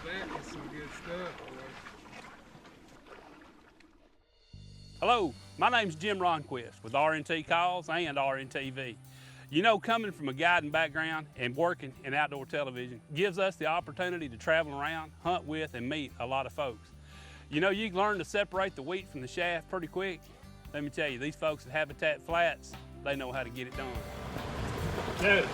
That is some good stuff, boy. Hello, my name's Jim Ronquist with RNT Calls and RNTV. You know, coming from a guiding background and working in outdoor television gives us the opportunity to travel around, hunt with, and meet a lot of folks. You know, you can learn to separate the wheat from the chaff pretty quick. Let me tell you, these folks at Habitat Flats, they know how to get it done. Dude.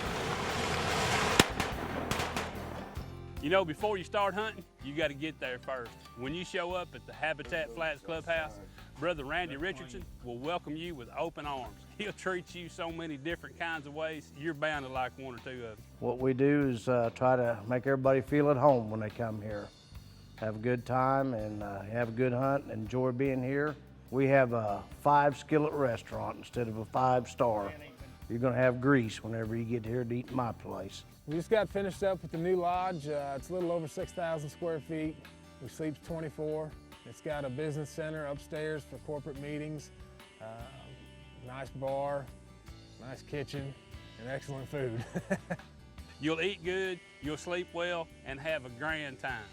You know, before you start hunting, you got to get there first. When you show up at the Habitat Flats Clubhouse, Brother Randy Richardson will welcome you with open arms. He'll treat you so many different kinds of ways, you're bound to like one or two of them. What we do is try to make everybody feel at home when they come here. Have a good time and have a good hunt, enjoy being here. We have a 5-skillet restaurant instead of a 5-star. You're gonna have grease whenever you get here to eat in my place. We just got finished up with the new lodge. It's a little over 6,000 square feet. We sleep 24. It's got a business center upstairs for corporate meetings, nice bar, nice kitchen, and excellent food. You'll eat good, you'll sleep well, and have a grand time.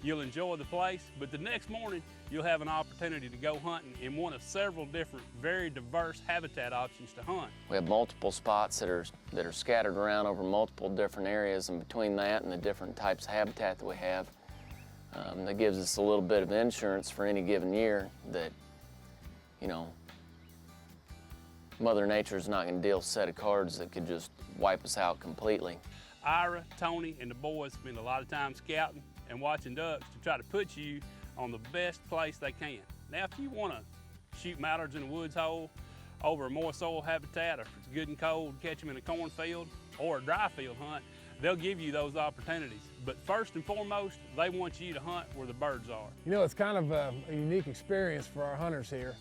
You'll enjoy the place, but the next morning, you'll have an opportunity to go hunting in one of several different, very diverse habitat options to hunt. We have multiple spots that are scattered around over multiple different areas, and between that and the different types of habitat that we have, that gives us a little bit of insurance for any given year that, you know, Mother Nature's not going to deal a set of cards that could just wipe us out completely. Ira, Tony, and the boys spend a lot of time scouting and watching ducks to try to put you on the best place they can. Now, if you want to shoot mallards in a woods hole over a moist soil habitat, or if it's good and cold, catch them in a cornfield or a dry field hunt, they'll give you those opportunities. But first and foremost, they want you to hunt where the birds are. You know, it's kind of a unique experience for our hunters here.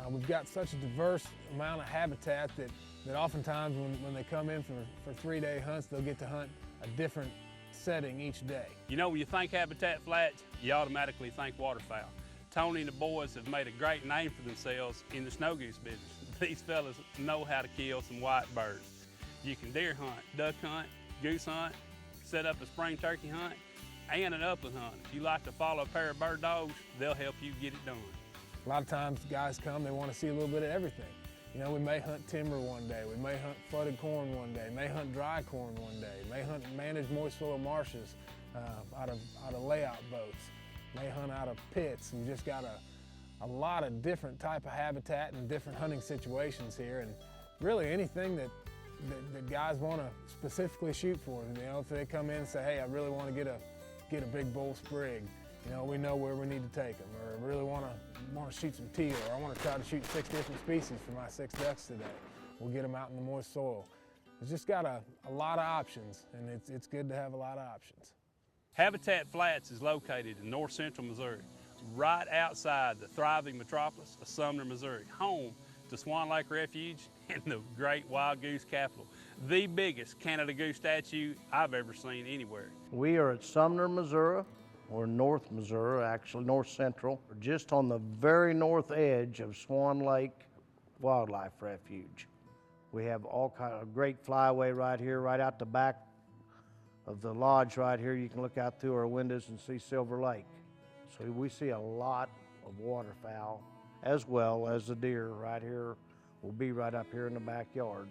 We've got such a diverse amount of habitat that oftentimes when they come in for 3-day hunts, they'll get to hunt a different setting each day. You know, when you think Habitat Flats, you automatically think waterfowl. Tony and the boys have made a great name for themselves in the snow goose business. These fellas know how to kill some white birds. You can deer hunt, duck hunt, goose hunt, set up a spring turkey hunt, and an upland hunt. If you like to follow a pair of bird dogs, they'll help you get it done. A lot of times guys come, they want to see a little bit of everything. You know, we may hunt timber one day, we may hunt flooded corn one day, may hunt dry corn one day, may hunt manage moist soil marshes out of layout boats, may hunt out of pits. And you just got a lot of different type of habitat and different hunting situations here, and really anything that guys want to specifically shoot for. You know, if they come in and say, hey, I really want to get a big bull sprig, you know, we know where we need to take them. Or I really want to shoot some teal, or I want to try to shoot 6 different species for my 6 ducks today. We'll get them out in the moist soil. It's just got a lot of options, and it's good to have a lot of options. Habitat Flats is located in north central Missouri, right outside the thriving metropolis of Sumner, Missouri, home to Swan Lake Refuge and the great wild goose capital, the biggest Canada goose statue I've ever seen anywhere. We are at Sumner, Missouri, or North Missouri, actually North Central. We're just on the very north edge of Swan Lake Wildlife Refuge. We have all kind of great flyway right here, right out the back of the lodge right here. You can look out through our windows and see Silver Lake. So we see a lot of waterfowl as well as the deer right here. Will be right up here in the backyard.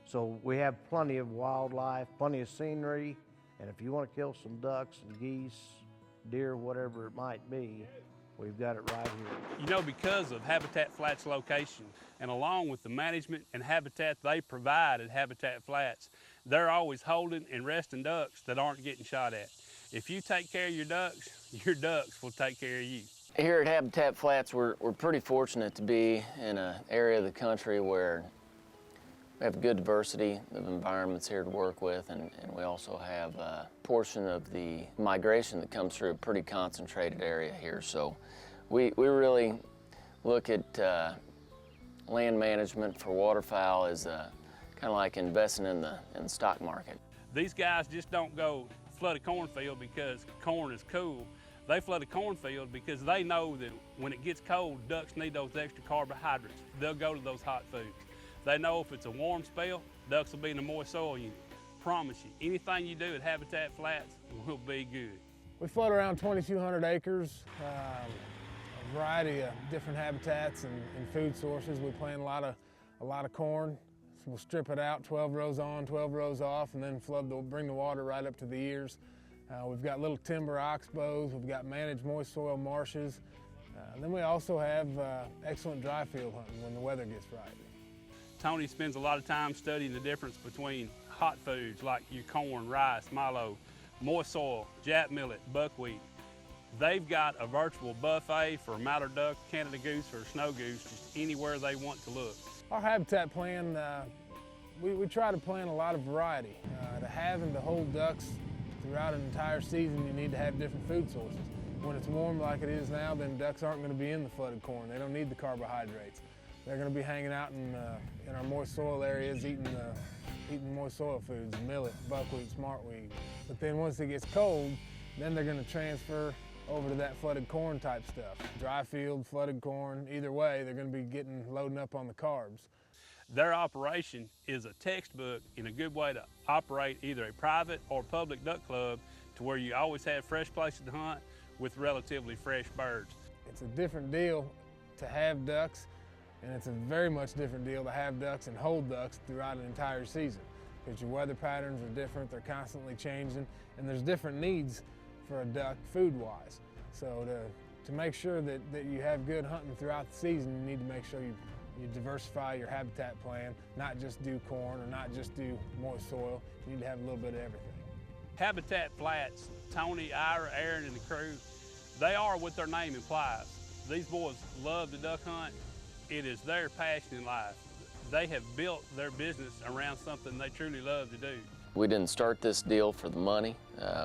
So we have plenty of wildlife, plenty of scenery, and if you want to kill some ducks and geese, deer, whatever it might be, we've got it right here. You know, because of Habitat Flats location, and along with the management and habitat they provide at Habitat Flats, they're always holding and resting ducks that aren't getting shot at. If you take care of your ducks will take care of you. Here at Habitat Flats, we're pretty fortunate to be in an area of the country where we have a good diversity of environments here to work with, and we also have a portion of the migration that comes through a pretty concentrated area here. So we really look at land management for waterfowl as kind of like investing in the stock market. These guys just don't go flood a cornfield because corn is cool. They flood a cornfield because they know that when it gets cold, ducks need those extra carbohydrates. They'll go to those hot foods. They know if it's a warm spell, ducks will be in a moist soil unit. Promise you, anything you do at Habitat Flats will be good. We float around 2,200 acres, a variety of different habitats and food sources. We plant a lot of corn. So we'll strip it out, 12 rows on, 12 rows off, and then bring the water right up to the ears. We've got little timber oxbows. We've got managed moist soil marshes. Then we also have excellent dry field hunting when the weather gets right. Tony spends a lot of time studying the difference between hot foods like your corn, rice, milo, moist soil, jack millet, buckwheat. They've got a virtual buffet for mallard duck, Canada goose, or snow goose, just anywhere they want to look. Our habitat plan, we try to plan a lot of variety. To have and to hold ducks throughout an entire season, you need to have different food sources. When it's warm like it is now, then ducks aren't going to be in the flooded corn. They don't need the carbohydrates. They're going to be hanging out in our moist soil areas, eating moist soil foods, millet, buckwheat, smartweed. But then once it gets cold, then they're going to transfer over to that flooded corn type stuff. Dry field, flooded corn, either way, they're going to be loading up on the carbs. Their operation is a textbook in a good way to operate either a private or public duck club to where you always have fresh places to hunt with relatively fresh birds. It's a different deal to have ducks, and it's a very much different deal to have ducks and hold ducks throughout an entire season, because your weather patterns are different, they're constantly changing, and there's different needs for a duck food-wise. So to make sure that you have good hunting throughout the season, you need to make sure you diversify your habitat plan, not just do corn or not just do moist soil. You need to have a little bit of everything. Habitat Flats, Tony, Ira, Aaron, and the crew, they are what their name implies. These boys love to duck hunt. It is their passion in life. They have built their business around something they truly love to do. We didn't start this deal for the money.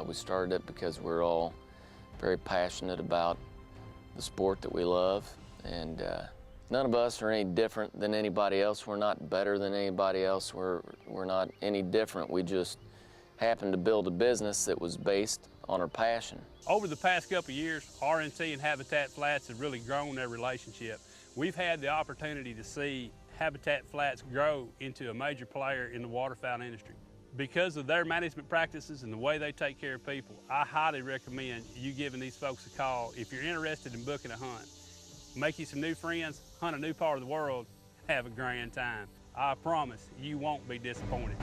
We started it because we're all very passionate about the sport that we love, and none of us are any different than anybody else. We're not better than anybody else. We're not any different. We just happened to build a business that was based on our passion. Over the past couple of years, R&T and Habitat Flats have really grown their relationship. We've had the opportunity to see Habitat Flats grow into a major player in the waterfowl industry. Because of their management practices and the way they take care of people, I highly recommend you giving these folks a call if you're interested in booking a hunt. Make you some new friends, hunt a new part of the world, have a grand time. I promise you won't be disappointed.